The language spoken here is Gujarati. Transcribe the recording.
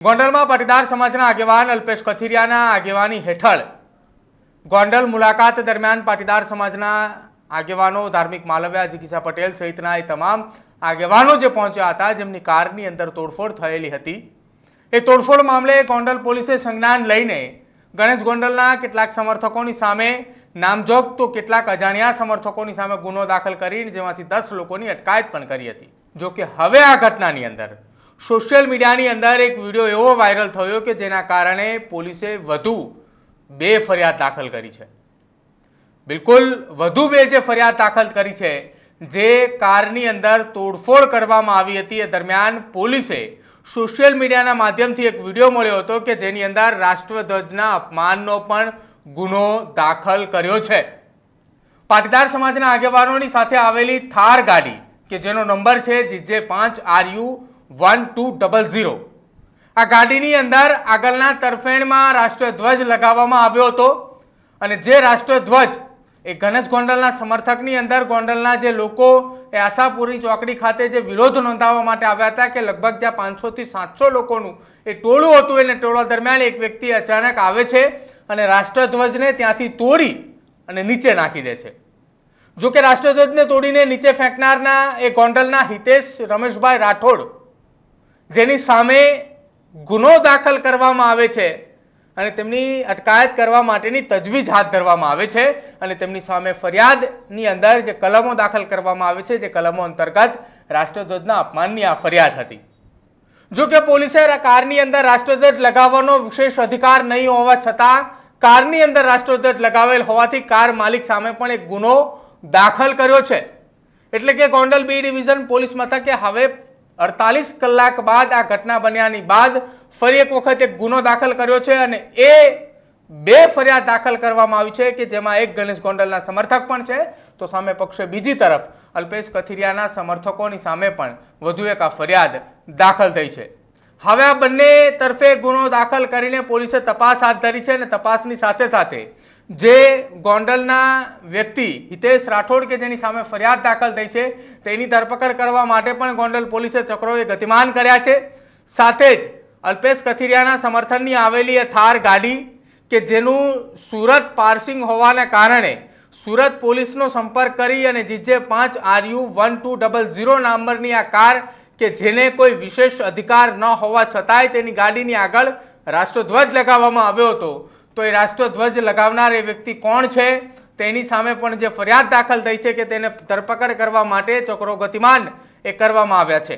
ગોંડલમાં પાટીદાર સમાજના આગેવાન અલ્પેશ કથિરિયાના આગેવાની હેઠળ ગોંડલ મુલાકાત દરમિયાન પાટીદાર સમાજના આગેવાનો ધાર્મિક માલવ્યા જીગીસા પટેલ સહિતના એ તમામ આગેવાનો જે પહોંચ્યા હતા, જેમની કારની અંદર તોડફોડ થયેલી હતી, એ તોડફોડ મામલે ગોંડલ પોલીસે સંજ્ઞાન લઈને ગણેશ ગોંડલના કેટલાક સમર્થકોની સામે નામજોગ તો કેટલાક અજાણ્યા સમર્થકોની સામે ગુનો દાખલ કરીને જેમાંથી 10 લોકોની અટકાયત પણ કરી હતી। જો કે હવે આ ઘટનાની અંદર સોશિયલ મીડિયાની અંદર એક વિડીયો એવો વાયરલ થયો કે જેના કારણે પોલીસે વધુ 2 ફરિયાદ દાખલ કરી છે। બિલકુલ વધુ 2 જે ફરિયાદ દાખલ કરી છે, જે કારની અંદર તોડફોડ કરવામાં આવી હતી, એ દરમિયાન પોલીસે સોશિયલ મીડિયાના માધ્યમથી એક વિડીયો મળ્યો હતો કે જેની અંદર રાષ્ટ્રધ્વજના અપમાનનો પણ ગુનો દાખલ કર્યો છે। પાટીદાર સમાજના આગેવાનોની સાથે આવેલી થાર ગાડી કે જેનો નંબર છે JJ5RU1200, આ ગાડીની અંદર આગળના તરફેણમાં રાષ્ટ્રધ્વજ લગાવવામાં આવ્યો હતો અને જે રાષ્ટ્રધ્વજ એ ગણેશ ગોંડલના સમર્થકની અંદર ગોંડલના જે લોકો એ આશાપુરી ચોકડી ખાતે જે વિરોધ નોંધાવવા માટે આવ્યા હતા કે લગભગ ત્યાં 500 થી 700 લોકોનું એ ટોળું હતું, એને ટોળા દરમિયાન એક વ્યક્તિ અચાનક આવે છે અને રાષ્ટ્રધ્વજને ત્યાંથી તોડી અને નીચે નાખી દે છે। જો કે રાષ્ટ્રધ્વજને તોડીને નીચે ફેંકનારના એ ગોંડલના હિતેશ રમેશભાઈ રાઠોડ, જેની સામે ગુનો દાખલ કરવામાં આવે છે અને તેમની અટકાયત કરવા માટેની તજવીજ હાથ ધરવામાં આવે છે અને તેમની સામે ફરિયાદની અંદર જે કલમો દાખલ કરવામાં આવે છે, જે કલમો અંતર્ગત રાષ્ટ્રધ્વજના અપમાનની આ ફરિયાદ હતી। જો કે પોલીસે કારની અંદર રાષ્ટ્રધ્વજ લગાવવાનો વિશેષ અધિકાર નહીં હોવા છતાં કારની અંદર રાષ્ટ્રધ્વજ લગાવેલ હોવાથી કાર માલિક સામે પણ એક ગુનો દાખલ કર્યો છે। એટલે કે ગોંડલ બી ડિવિઝન પોલીસ મથકે હવે 48 કલાક બાદ આ ઘટના બન્યાની બાદ ફરી એક વખત એક ગુનો દાખલ કર્યો છે અને એ 2 ફરિયાદ દાખલ કરવામાં આવી છે કે જેમાં એક ગણેશ ગોંડલના સમર્થક પણ છે, તો સામે પક્ષે બીજી તરફ અલ્પેશ કથિરિયાના સમર્થકોની સામે પણ વધુ એક આ ફરિયાદ દાખલ થઈ છે। હવે આ બંને તરફે ગુનો દાખલ કરીને પોલીસે તપાસ હાથ ધરી છે અને તપાસની સાથે સાથે જે ગોંડલના વ્યક્તિ હિતેશ રાઠોડ કે જેની સામે ફરિયાદ દાખલ થઈ છે તેની ધરપકડ કરવા માટે પણ ગોંડલ પોલીસે ચક્રોએ ગતિમાન કર્યા છે। સાથે જ અલ્પેશ કથિરિયાના સમર્થનની આવેલી એ થાર ગાડી કે જેનું સુરત પાર્સિંગ હોવાને કારણે સુરત પોલીસનો સંપર્ક કરી અને JJ5RU1200 નંબરની આ કાર કે જેને કોઈ વિશેષ અધિકાર ન હોવા છતાંય તેની ગાડીની આગળ રાષ્ટ્રધ્વજ લગાવવામાં આવ્યો હતો, તો એ રાષ્ટ્રધ્વજ લગાવનાર એ વ્યક્તિ કોણ છે તેની સામે પણ જે ફરિયાદ દાખલ થઈ છે કે તેને ધરપકડ કરવા માટે ચક્રો ગતિમાન એ કરવામાં આવ્યા છે।